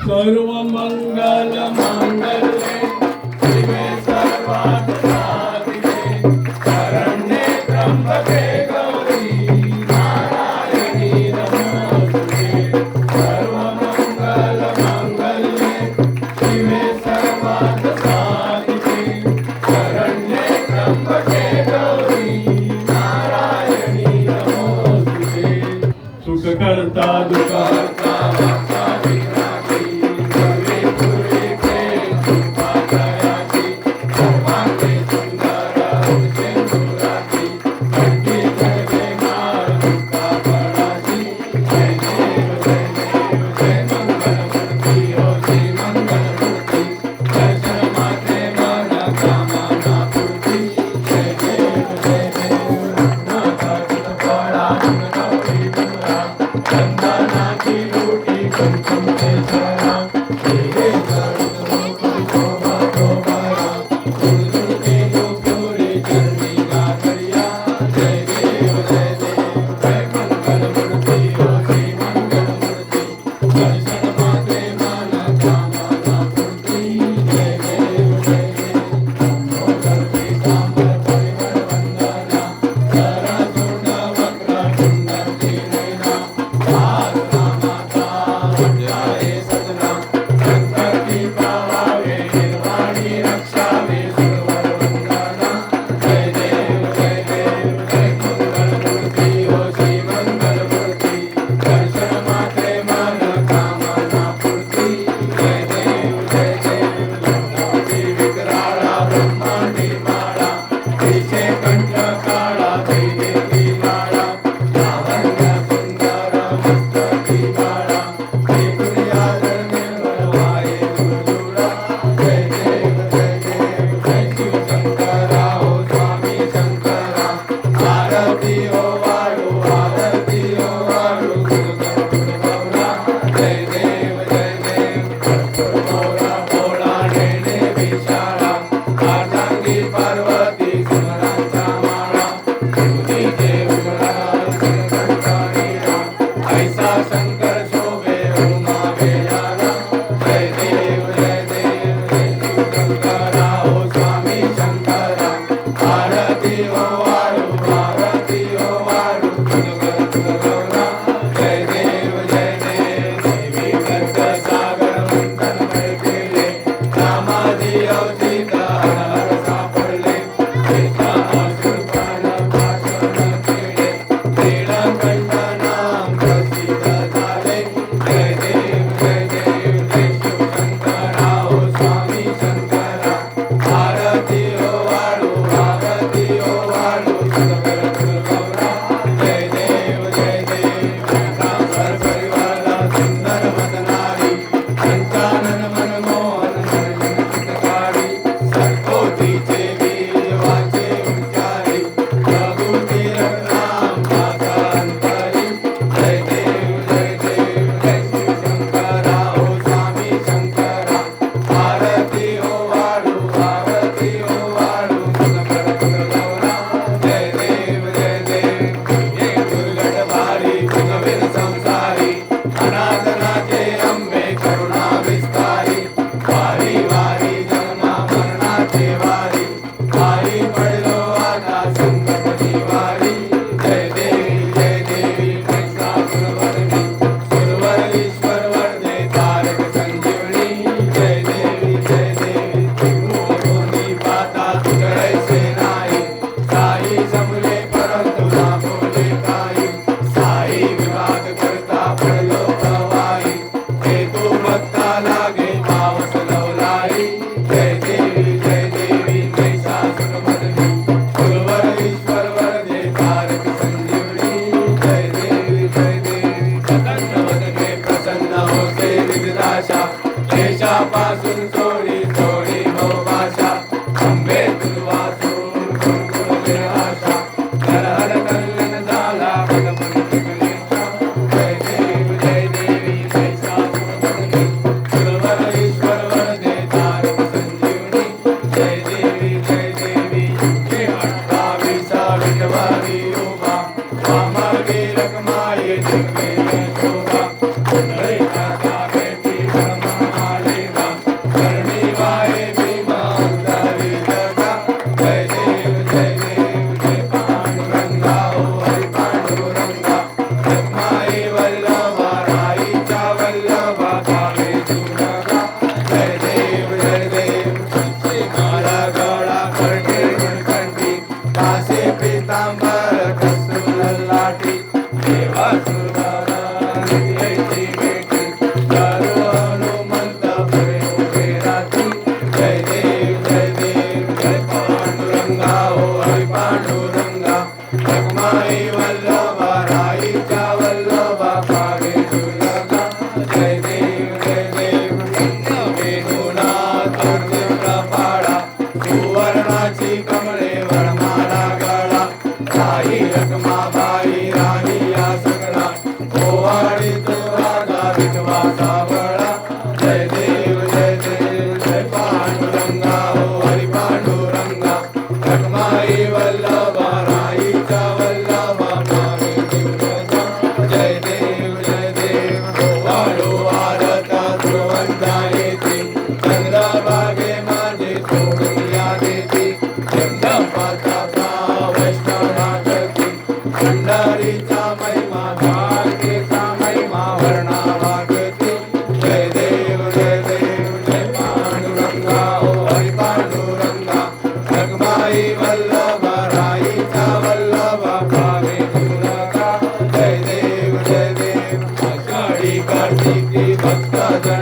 सर्व मंगल मांगल्ये शिवे सर्वार्थ साधिके शरण्ये त्र्यंबके गौरी नारायणी नमोस्तुते सर्व मंगल मांगल्ये शिवे सर्वार्थ साधिके शरण्ये त्र्यंबके गौरी नारायणी नमोस्तुते सुख करता दुःख हरता रखमाये जिनके शोभा, हरे माता बेटी ब्रह्मा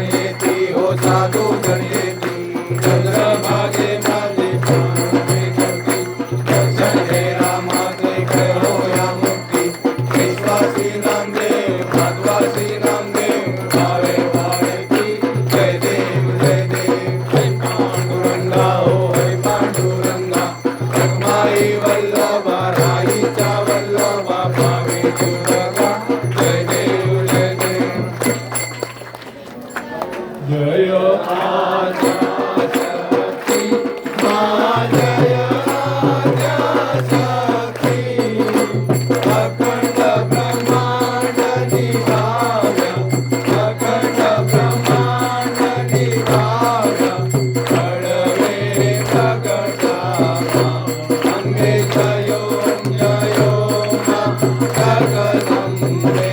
जण येती हो साधू जण येती चंद्रभागे माझे प्राण करती दर्शन हे रामाचे करो या मुक्ती विश्वासी नामदेव माधवासी नामदेव भावे भावेती जय देव जय पांडुरंगा हो हरी पांडुरंगा रखमाई वल्लभा राईचा वल्लभा भावे जुळगा जय देव जय आद्या शक्ती मा जय आद्या शक्ती अखंड ब्रह्मांड निभाव्या अखंड ब्रह्मांड निभाव्या घडवे प्रगटा अंबे जयो जयो मा जगदंबे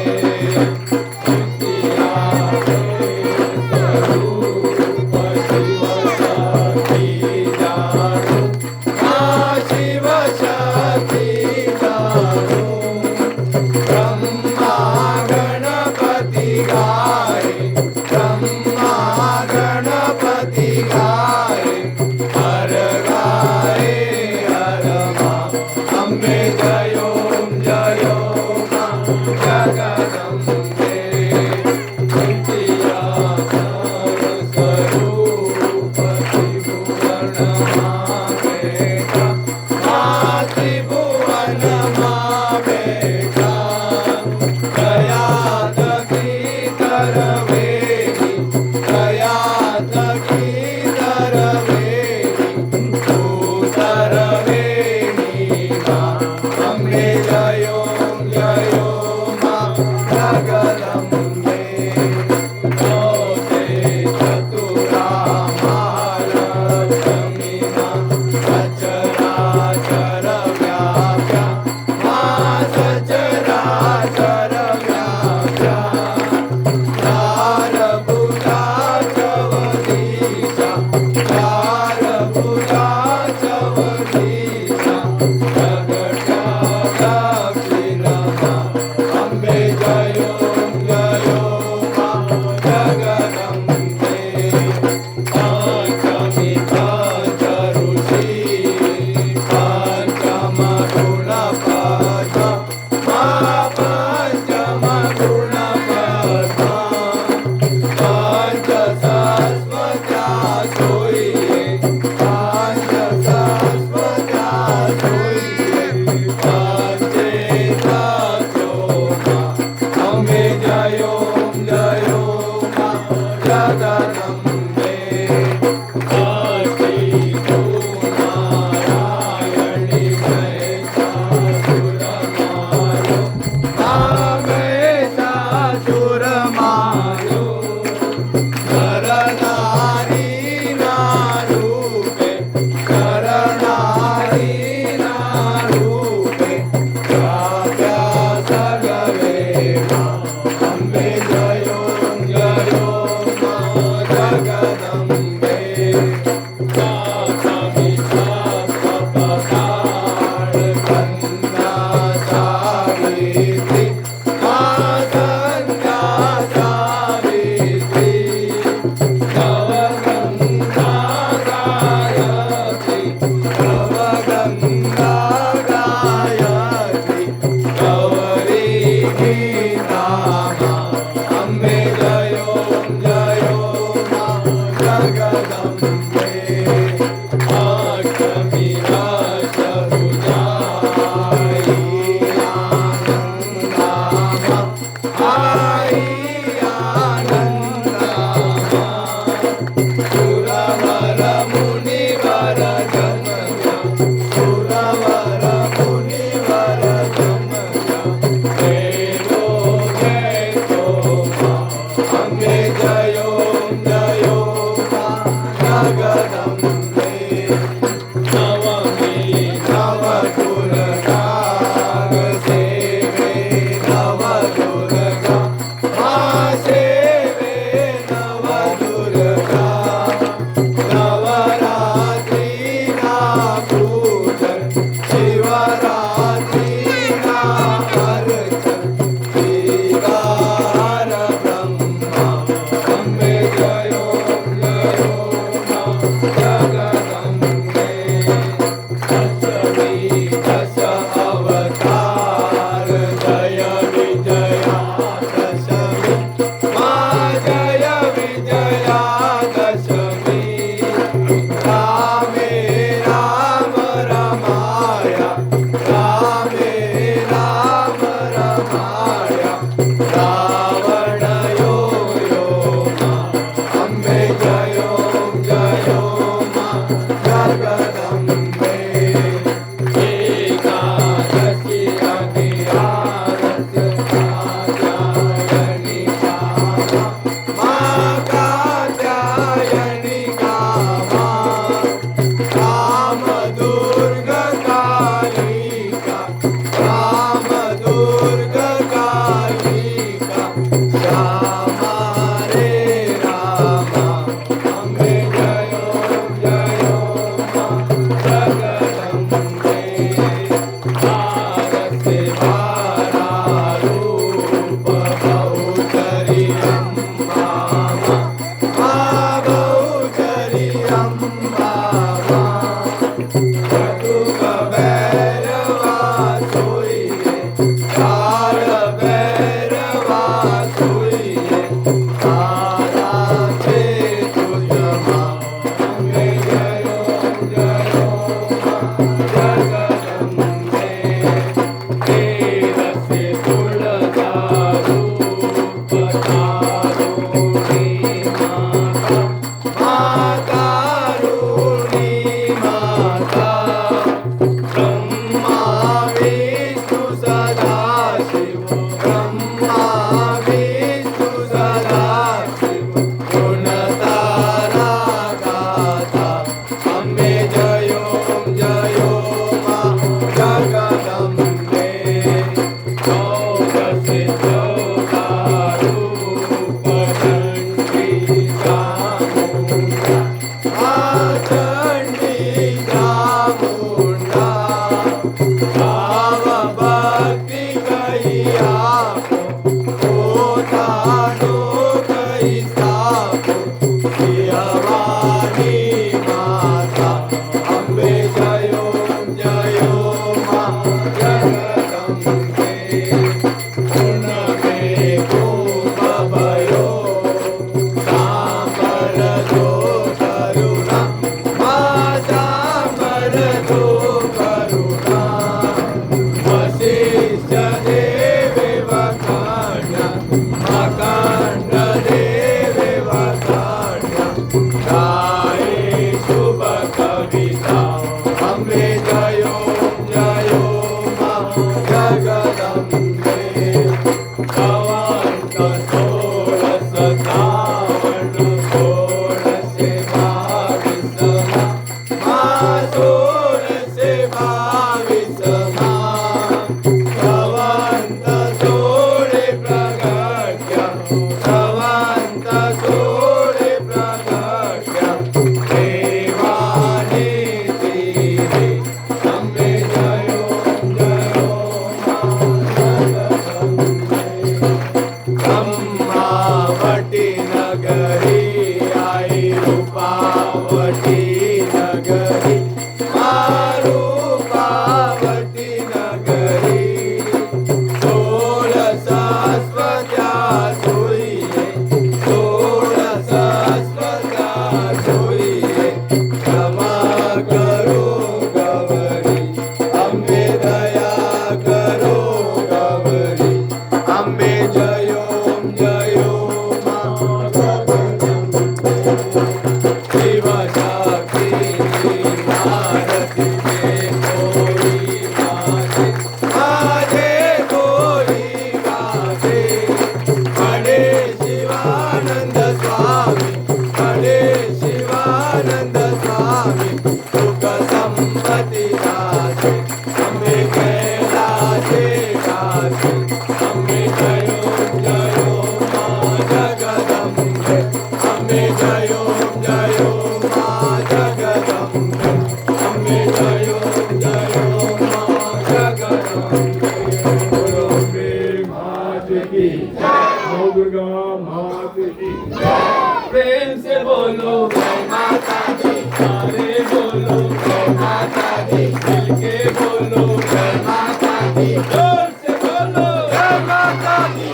की जय, नवदुर्गा माता की जय। बोलो जय माता दी, सारे बोलो जय माता दी, मिलके बोलो जय माता दी, जोर से बोलो जय माता दी,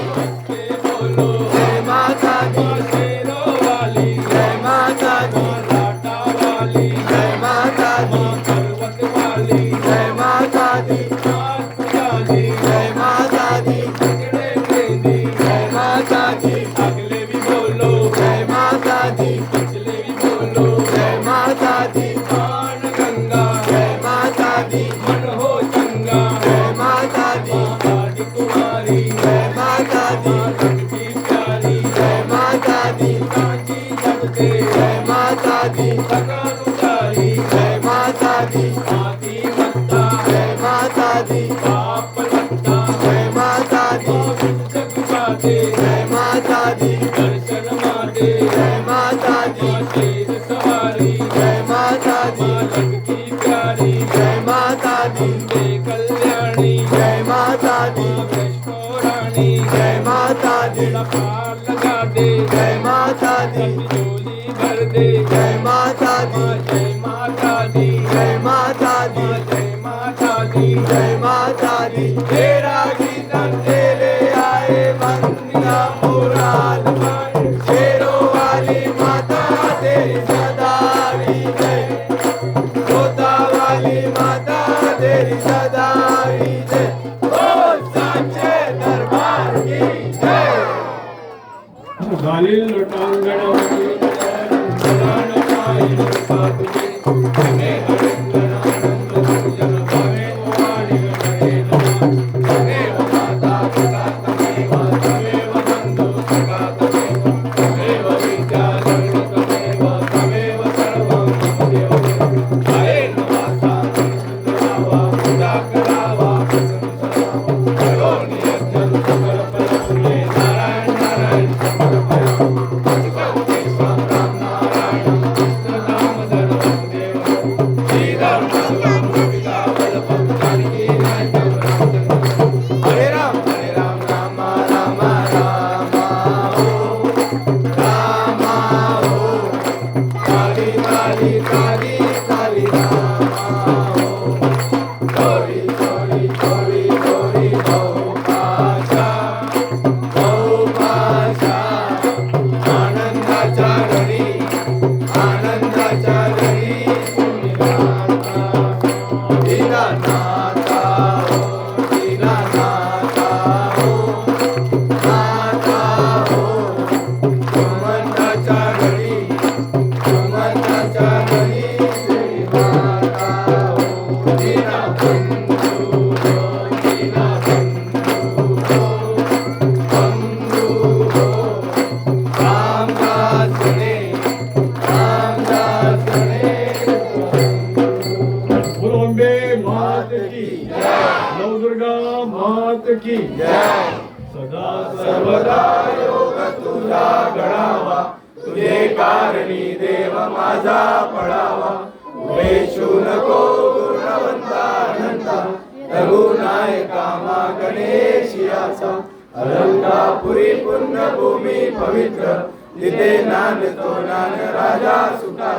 के बोलो जय माता दी, शेरों वाली जय माता दी, लाटा वाली जय माता दी, पर्वत वाली जय माता दी, हाथ वाली जय माता दी, पकड़े मेहंदी जय माता दी, अगले भी बोलो जय माता दी, पिछले भी बोलो जय माता दी, पान गंगा जय माता दी, मन हो चंगा जय माता दी, आदि कुमारी जय माता दी, की प्यारी जय माता दी, सांची जब से जय माता दी, थकान उतारी जय माता दी, आदि मत्ता जय माता दी, पाप लत्ता जय माता दी, जग बाते जय माता दी, दर्शन माते जय माता दी, शेर सवारी जय माता दी, लड़की प्यारी जय माता दी, वंदे कल्याणी जय माता दी, वैष्णो रानी जय माता दी, पार लगा दे जय माता दी, झोली भर दे जय माता दी, जय माता दी जय माता दी, जय माता दी जय माता दी, तेरा कीर्तन तेरे आए बंदिया मुराद पाए, शेरों वाली माता तेरी सदा जय, तोता वाली माता तेरी सदा जय, बोल साचे दरबार की जय। घालील लोटांगणावरी प्राण पायी पापी हमे हरिंद्रानंद पूजन भावे वाणी गणे नमः तमेव माता पिता तमेव तमेव बंधु सखा तमेव तमेव विद्या धर्म तमेव तमेव सर्वं मम देव हरे नमः सुंदरावा पूजा करावा प्रसन्न करावा करो नियंत्रण सकल परस्मे नारायण नारायण हरे राम राम राम राम हो, रामा हो, काली काली काली काली रामा हो, गौरी गौरी गौरी गौरी बहु पाशा, आनंदाच्या घरी दीनानाथा हो, दीनानाथा हो, नाथा हो, सुमंताच्या घरी श्री माता हो, दीनबंधू हो, दीनबंधू हो, बंधू हो, रामदास रे, रामदास रे, बोलंबे मात की नवदुर्गा मात की जय। सदा सर्वदा योग तुझा घडावा, तुझे कारणी देव माझा पडावा, उमेशू नको गुणवंतानंदा, रघुनायका मा गणेशियाचा, अलंकापुरी पुण्यभूमी पवित्र, तिथे नांदतो नान राजा सुखा